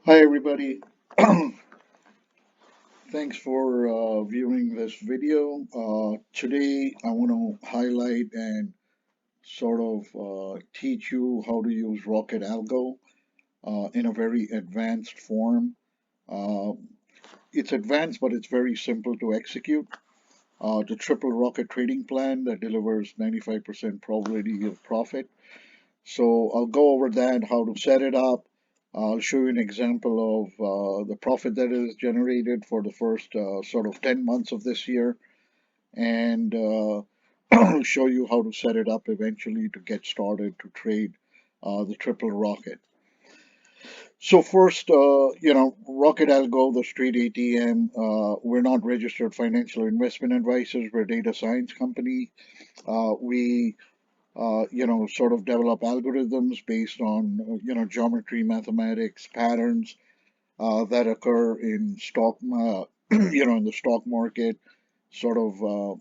Hi everybody. Thanks for viewing this video. Today I want to highlight and sort of teach you how to use RockIT Algo in a very advanced form. Uh, it's advanced, but it's very simple to execute. The triple rocket trading plan that delivers 95% probability of profit. So I'll go over that, how to set it up. I'll show you an example of the profit that is generated for the first sort of 10 months of this year, and show you how to set it up eventually to get started to trade the triple rocket. So first, Rocket Algo, the street ATM, we're not registered financial investment advisors. We're a data science company. We sort of develop algorithms based on, geometry, mathematics, patterns that occur in in the stock market, sort of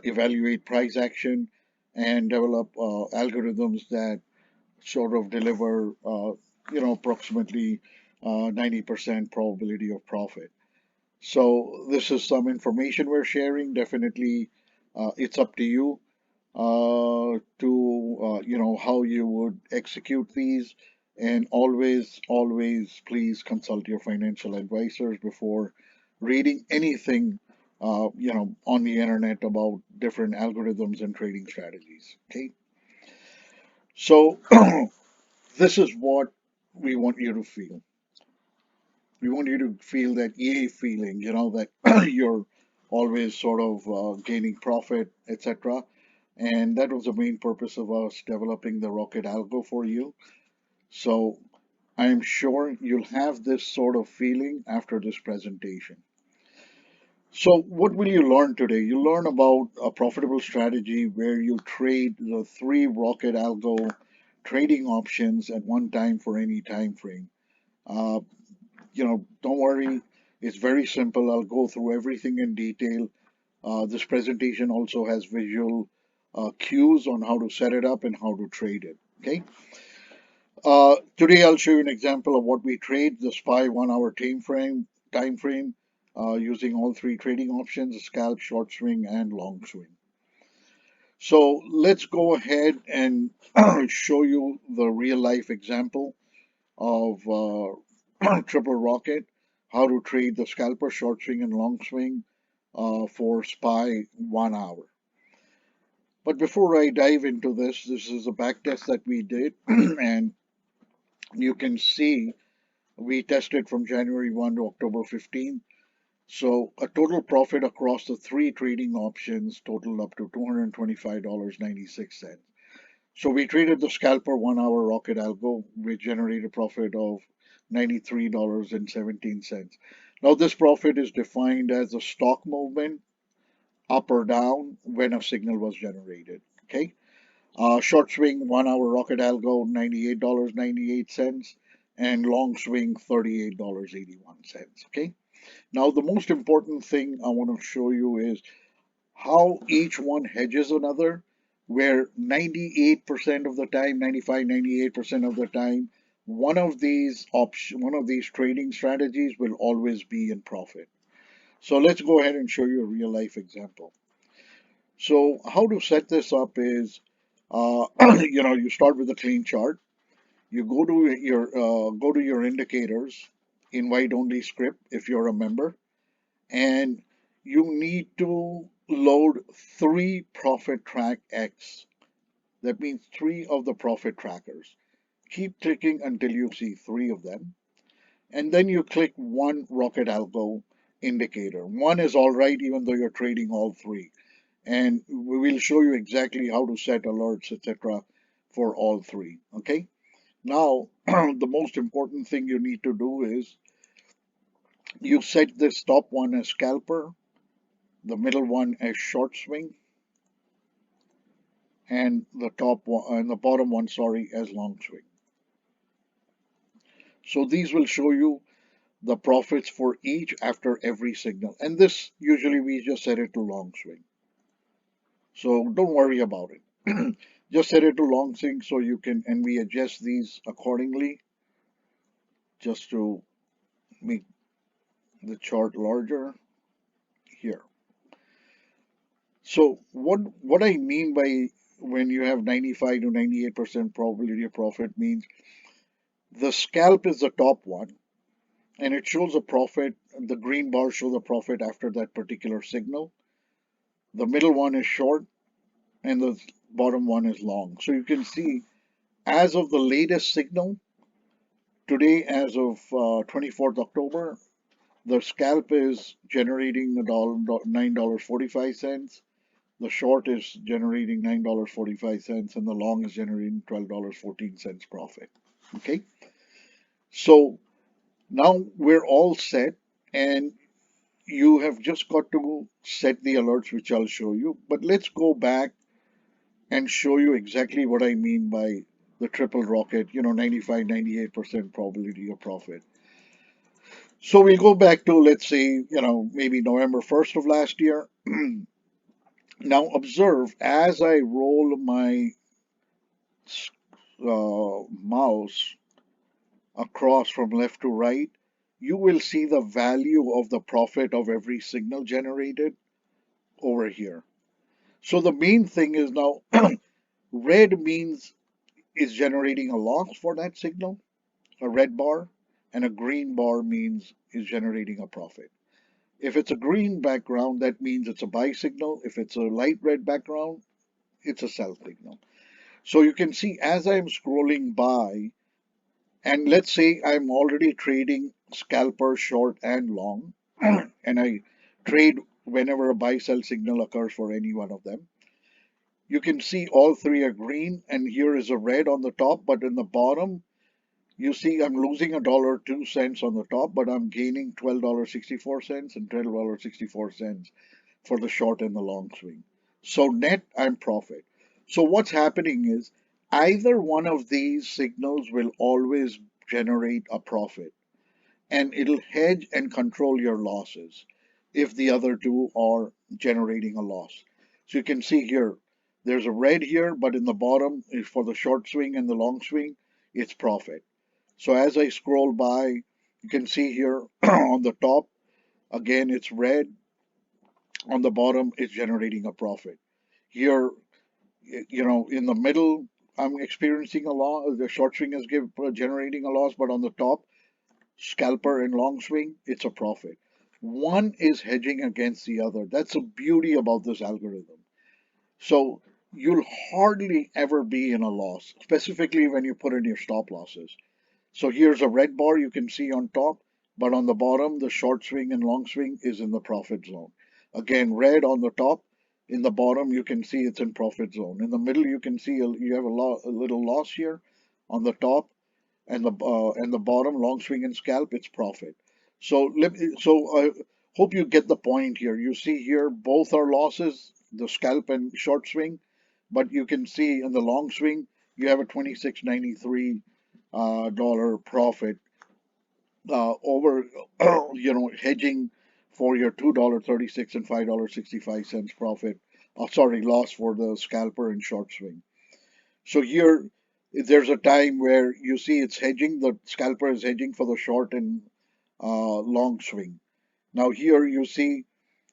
evaluate price action and develop algorithms that sort of deliver, approximately 90% probability of profit. So this is some information we're sharing. Definitely, it's up to you to how you would execute these, and always please consult your financial advisors before reading anything on the internet about different algorithms and trading strategies. Okay, so this is what we want you to feel. We want you to feel that yay feeling, that you're always sort of gaining profit, etc. And that was the main purpose of us developing the RockIT Algo for you. So I'm sure you'll have this sort of feeling after this presentation. So what will you learn today? You learn about a profitable strategy where you trade the three RockIT Algo trading options at one time for any time frame. Uh, don't worry, it's very simple. I'll go through everything in detail. This presentation also has visual cues on how to set it up and how to trade it. Okay. Today I'll show you an example of what we trade, the SPY 1 hour time frame using all three trading options: scalp, short swing, and long swing. So let's go ahead and show you the real life example of triple rocket, how to trade the scalper, short swing, and long swing for SPY 1 hour. But before I dive into this is a back test that we did, and you can see we tested from January 1 to October 15. So a total profit across the three trading options totaled up to $225.96. So we traded the scalper 1 hour rocket algo, which generated a profit of $93.17. Now this profit is defined as the stock movement up or down when a signal was generated. Okay. Short swing 1 hour rocket algo $98.98, and long swing $38.81. Okay. Now the most important thing I want to show you is how each one hedges another, where 98% of the time, 95, 98% of the time, one of these trading strategies will always be in profit. So let's go ahead and show you a real life example. So how to set this up is, you start with a clean chart. You go to your indicators, invite only script if you're a member, and you need to load three profit track X. That means three of the profit trackers. Keep clicking until you see three of them, and then you click one rocket algo indicator. One is all right, even though you're trading all three, and we will show you exactly how to set alerts, etc., for all three. Okay. Now, the most important thing you need to do is you set this top one as scalper, the middle one as short swing, and the top one and the bottom one, sorry, as long swing. So these will show you the profits for each after every signal. And this usually we just set it to long swing. So don't worry about it. Just set it to long swing so you can, and we adjust these accordingly. just to make the chart larger here. So what I mean by when you have 95 to 98% probability of profit means the scalp is the top one and it shows a profit. The green bar shows a profit after that particular signal. The middle one is short and the bottom one is long. So you can see as of the latest signal today, as of 24th October, the scalp is generating $9.45. The short is generating $9.45, and the long is generating $12.14 profit. Okay, so now we're all set, and you have just got to set the alerts, which I'll show you. But let's go back and show you exactly what I mean by the triple rocket, 95, 98% probability of profit. So we'll go back to, let's say, maybe November 1st of last year. Now observe as I roll my mouse across from left to right, you will see the value of the profit of every signal generated over here. So the main thing is now red means is generating a loss for that signal, a red bar, and a green bar means is generating a profit. If it's a green background, that means it's a buy signal. If it's a light red background, it's a sell signal. So you can see as I'm scrolling by, and let's say I'm already trading scalper, short, and long, and I trade whenever a buy sell signal occurs for any one of them. You can see all three are green, and here is a red on the top, but in the bottom, you see I'm losing $1.02 on the top, but I'm gaining $12.64 and $12.64 for the short and the long swing. So net, I'm profit. So what's happening is either one of these signals will always generate a profit and it'll hedge and control your losses if the other two are generating a loss. So you can see here, there's a red here, but in the bottom is for the short swing and the long swing, it's profit. So as I scroll by, you can see here on the top, again, it's red. On the bottom, it's generating a profit. Here, in the middle, I'm experiencing a loss. The short swing is generating a loss, but on the top, scalper and long swing, it's a profit. One is hedging against the other. That's the beauty about this algorithm. So you'll hardly ever be in a loss, specifically when you put in your stop losses. So here's a red bar you can see on top, but on the bottom, the short swing and long swing is in the profit zone. Again, red on the top. In the bottom, you can see it's in profit zone. In the middle, you can see you have a little loss here. On the top, and the bottom long swing and scalp, it's profit. So I hope you get the point here. You see here both are losses, the scalp and short swing, but you can see in the long swing you have a 26.93 dollar profit over hedging for your $2.36 and $5.65 profit. Sorry, loss for the scalper and short swing. So here, there's a time where you see it's hedging, the scalper is hedging for the short and long swing. Now here you see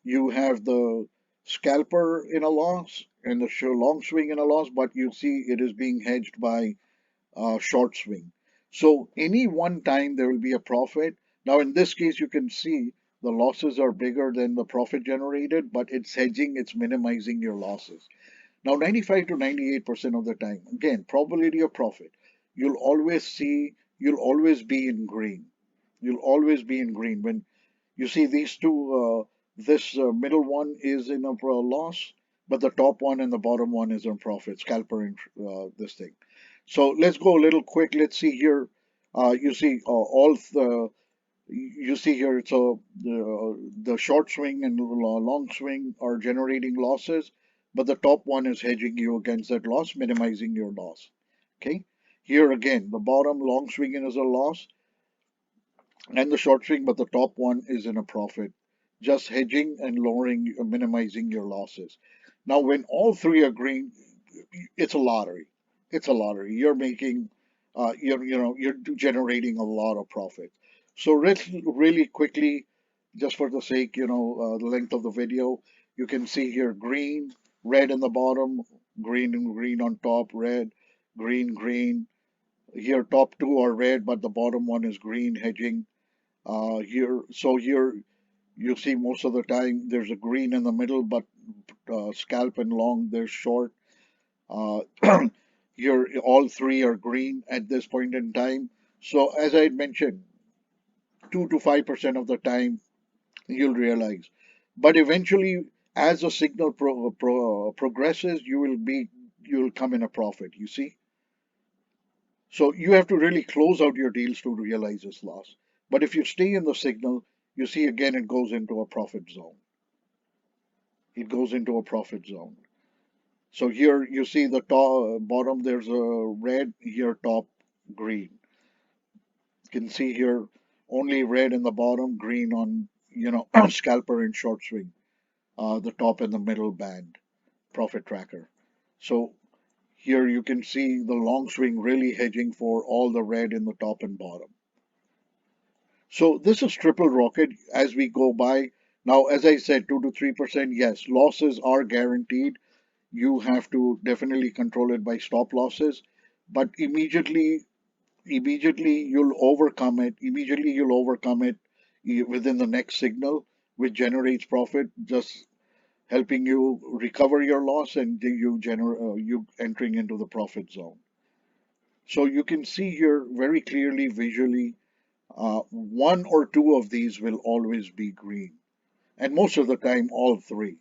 you have the scalper in a loss and the long swing in a loss, but you see it is being hedged by short swing. So any one time there will be a profit. Now in this case, you can see the losses are bigger than the profit generated, but it's hedging, it's minimizing your losses. Now, 95 to 98% of the time, again, probability of profit, you'll always be in green. You'll always be in green. When you see these two, this middle one is in a loss, but the top one and the bottom one is in profit, scalper and this thing. So let's go a little quick. Let's see here. You see all the you see here, so the short swing and long swing are generating losses, but the top one is hedging you against that loss, minimizing your loss. Okay. Here again, the bottom long swing is a loss and the short swing, but the top one is in a profit, just hedging and lowering, minimizing your losses. Now, when all three are green, it's a lottery. It's a lottery. You're making you're generating a lot of profit. So really quickly, just for the sake, the length of the video, you can see here green, red in the bottom, green and green on top, red, green, green. Here top two are red, but the bottom one is green hedging. Here you see most of the time there's a green in the middle, but scalp and long they're short. Uh, Here, all three are green at this point in time. So, as I mentioned, 2 to 5% of the time you'll realize. But eventually, as the signal progresses, you'll come in a profit. You see, so you have to really close out your deals to realize this loss. But if you stay in the signal, you see again it goes into a profit zone. It goes into a profit zone. So here you see the top bottom there's a red, here top green. You can see here only red in the bottom, green on scalper and short swing, the top and the middle band, profit tracker. So here you can see the long swing really hedging for all the red in the top and bottom. So this is triple rocket as we go by. Now, as I said, 2 to 3%, yes, losses are guaranteed. You have to definitely control it by stop losses, but immediately you'll overcome it. Immediately you'll overcome it within the next signal, which generates profit, just helping you recover your loss and you entering into the profit zone. So you can see here very clearly visually, one or two of these will always be green, and most of the time all three.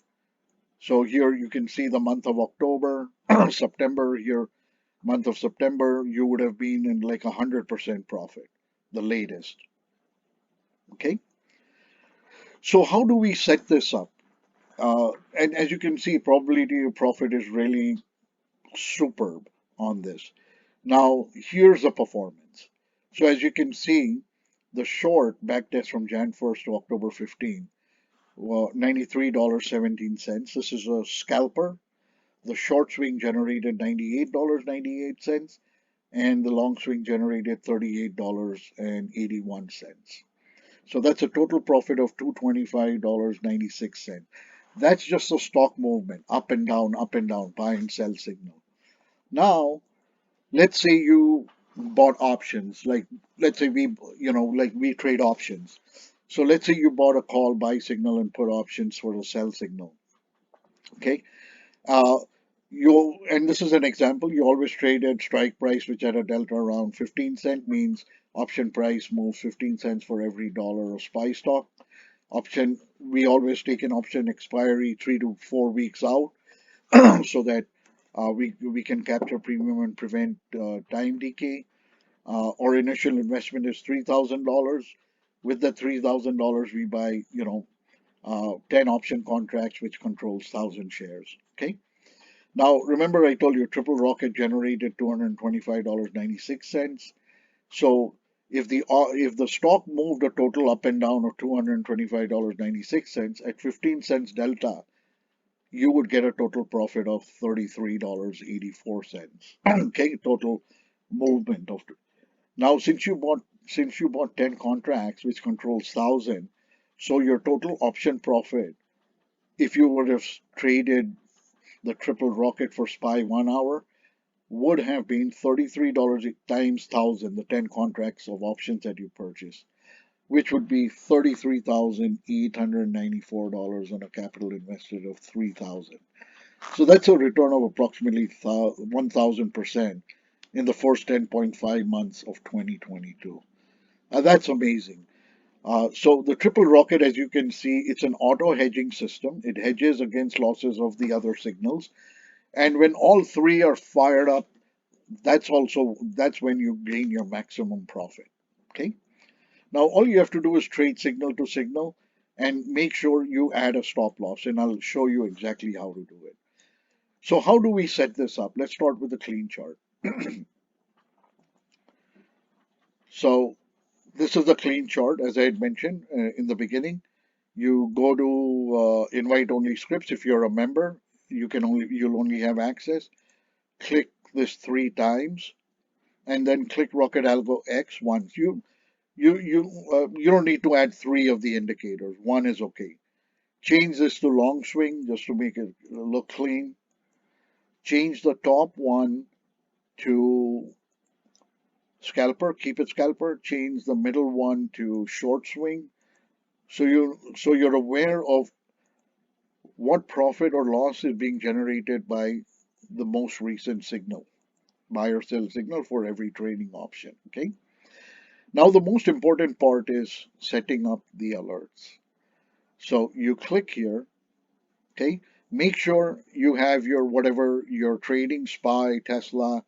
So here you can see the month of October, September here, month of September, you would have been in like 100% profit, the latest. Okay. So how do we set this up? And as you can see, probability of profit is really superb on this. Now, here's the performance. So as you can see, the short backtest from Jan 1st to October 15th, well, $93.17. This is a scalper. The short swing generated $98.98, and the long swing generated $38.81. So that's a total profit of $225.96. That's just a stock movement, up and down, buy and sell signal. Now, let's say you bought options, like let's say like we trade options. So let's say you bought a call buy signal and put options for a sell signal. Okay. Uh, and this is an example, you always trade at strike price, which at a delta around 15 cent means option price moves 15 cents for every dollar of SPY stock. Option, we always take an option expiry 3 to 4 weeks out so that we can capture premium and prevent time decay. Our initial investment is $3,000. With the $3,000, we buy 10 option contracts, which controls 1,000 shares. Okay. Now, remember I told you Triple Rocket generated $225.96. So if the stock moved a total up and down of $225.96 at 15 cents delta, you would get a total profit of $33.84. Okay, total movement of. Now, since you bought 10 contracts, which controls 1,000, so your total option profit, if you would have traded the Triple Rocket for SPY 1 hour, would have been $33 times 1,000, the 10 contracts of options that you purchased, which would be $33,894 on a capital invested of 3,000. So that's a return of approximately 1,000% in the first 10.5 months of 2022. That's amazing. So the Triple Rocket, as you can see, it's an auto hedging system. It hedges against losses of the other signals. And when all three are fired up, that's when you gain your maximum profit. Okay. Now all you have to do is trade signal to signal and make sure you add a stop loss, and I'll show you exactly how to do it. So how do we set this up? Let's start with the clean chart. So this is the clean chart, as I had mentioned in the beginning. You go to invite only scripts. If you're a member, you'll only have access. Click this 3 times. and then click RockIT Algo X once. You don't need to add three of the indicators. One is okay. Change this to long swing just to make it look clean. Change the top one to scalper, keep it scalper. Change the middle one to short swing. So you're aware of what profit or loss is being generated by the most recent signal, buy or sell signal for every trading option. Okay. Now the most important part is setting up the alerts. So you click here. Okay. Make sure you have your whatever you're trading, SPY, Tesla,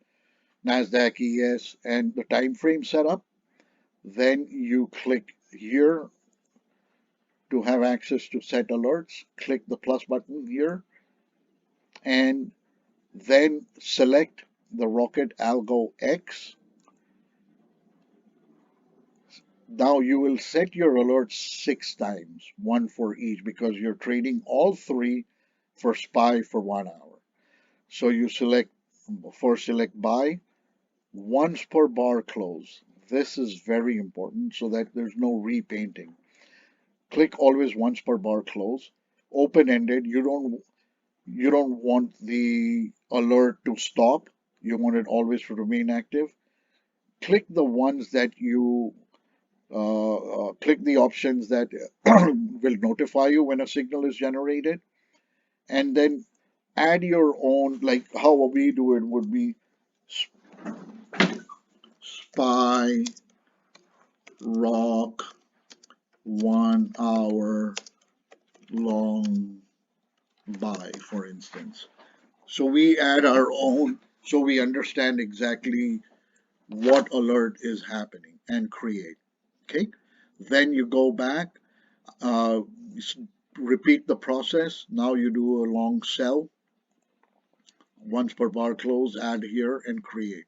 NASDAQ, ES, and the time frame set up. Then you click here to have access to set alerts. Click the plus button here and then select the RockIT Algo X. Now you will set your alerts 6 times, one for each, because you're trading all three for SPY for 1 hour. So you select buy once per bar close. This is very important so that there's no repainting. Click always once per bar close. Open-ended. You don't want the alert to stop. You want it always to remain active. Click the ones that you click the options that will notify you when a signal is generated, and then add your own, like how we do it would be SPY rock 1 hour long buy, for instance. So we add our own so we understand exactly what alert is happening and create. Okay. Then you go back, uh, repeat the process. Now you do a long sell once per bar close, add here and create.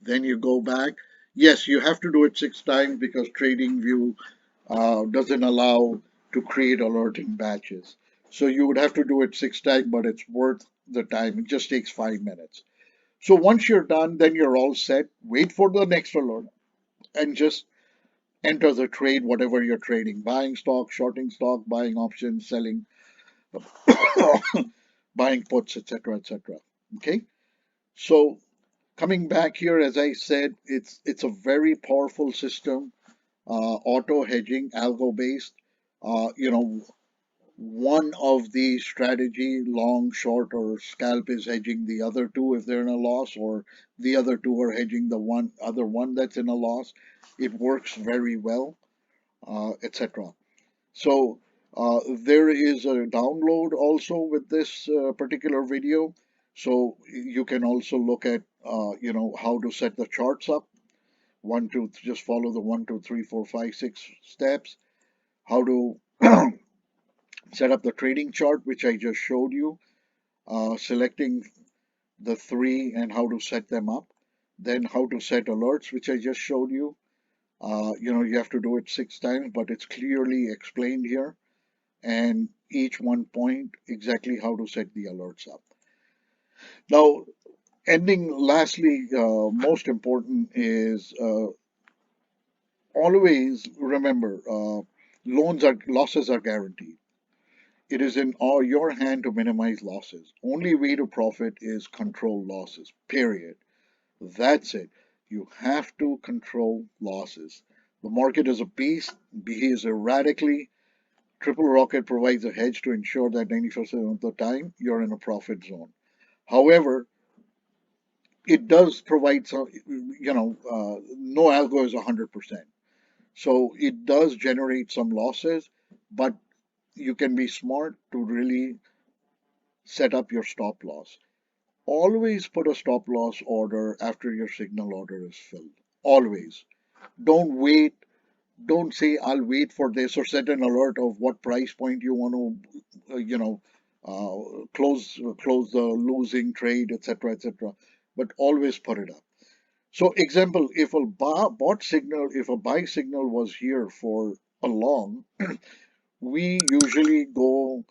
Then you go back. Yes, you have to do it 6 times because TradingView doesn't allow to create alerting batches. So you would have to do it 6 times, but it's worth the time. It just takes 5 minutes. So once you're done, then you're all set. Wait for the next alert and just enter the trade, whatever you're trading, buying stock, shorting stock, buying options, selling, buying puts, etc., etc. Okay. So coming back here, as I said, it's a very powerful system, auto hedging, algo based. You know, one of the strategy, long, short, or scalp is hedging the other two if they're in a loss, or the other two are hedging the other one that's in a loss. It works very well, etc. So there is a download also with this particular video. So you can also look at how to set the charts up. Just follow the 1, 2, 3, 4, 5, 6 steps. How to set up the trading chart, which I just showed you. Selecting the three and how to set them up. Then how to set alerts, which I just showed you. You have to do it 6 times, but it's clearly explained here, and each one point exactly how to set the alerts up. Now, ending lastly, most important is always remember losses are guaranteed. It is in your hand to minimize losses. Only way to profit is control losses, period. That's it. You have to control losses. The market is a beast, behaves erratically. Triple RockIT provides a hedge to ensure that 90% of the time you're in a profit zone. However, it does provide some, no algo is 100%. So it does generate some losses, but you can be smart to really set up your stop loss. Always put a stop loss order after your signal order is filled. Always. Don't wait. Don't say, I'll wait for this, or set an alert of what price point you want to, close the losing trade, etc., etc. But always put it up. So, example, if a if a buy signal was here for a long, we usually go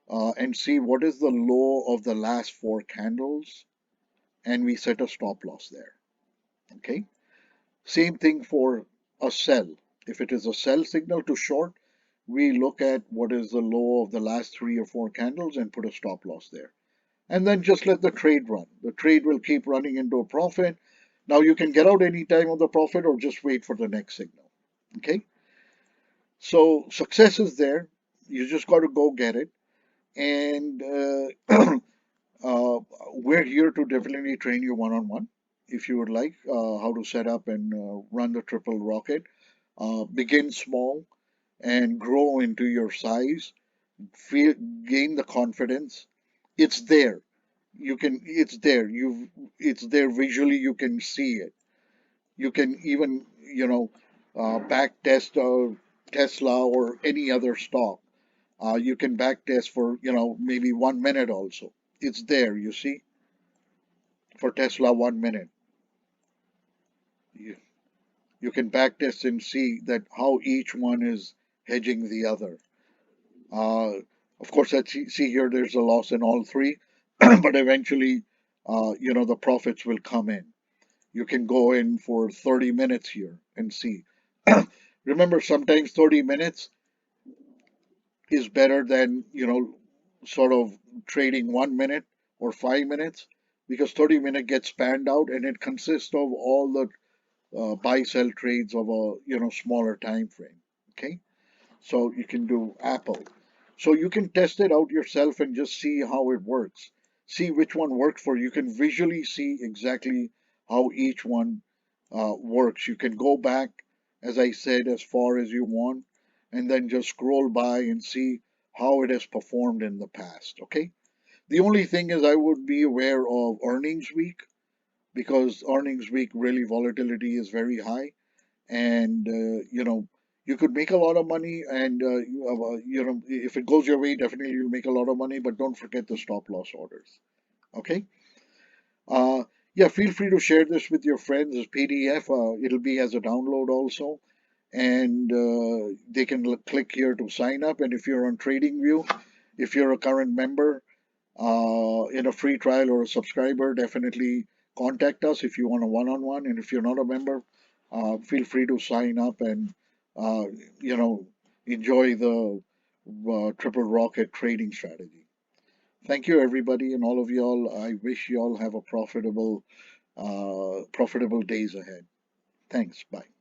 and see what is the low of the last 4 candles, and we set a stop loss there. Okay. Same thing for a sell. If it is a sell signal to short, we look at what is the low of the last 3 or 4 candles and put a stop loss there. And then just let the trade run. The trade will keep running into a profit. Now you can get out any time of the profit or just wait for the next signal. Okay? So success is there. You just got to go get it. And uh, we're here to definitely train you one on one if you would like how to set up and run the triple rocket. Begin small and grow into your size. Feel, gain the confidence. It's there. You can. It's there. It's there visually. You can see it. You can even back test Tesla or any other stock. You can back test for maybe 1 minute also. It's there. You see, for Tesla 1 minute. You, you can back test and see that how each one is hedging the other. Uh, of course, I see here there's a loss in all three, but eventually, the profits will come in. You can go in for 30 minutes here and see. Remember, sometimes 30 minutes is better than, sort of trading 1 minute or 5 minutes because 30 minute gets spanned out and it consists of all the buy sell trades of a, smaller time frame. Okay. So you can do Apple. So you can test it out yourself and just see how it works. See which one works for you. You can visually see exactly how each one works. You can go back, as I said, as far as you want, and then just scroll by and see how it has performed in the past. Okay. The only thing is, I would be aware of earnings week because earnings week really volatility is very high and you could make a lot of money and if it goes your way definitely you'll make a lot of money, but don't forget the stop loss orders. Okay. uh, yeah, feel free to share this with your friends as PDF. It'll be as a download also, and they can click here to sign up. And if you're on TradingView, if you're a current member in a free trial or a subscriber, definitely contact us if you want a one-on-one. And if you're not a member, feel free to sign up and uh, you know enjoy the triple rocket trading strategy. Thank you, everybody, and all of y'all. I wish y'all have a profitable days ahead. Thanks. Bye.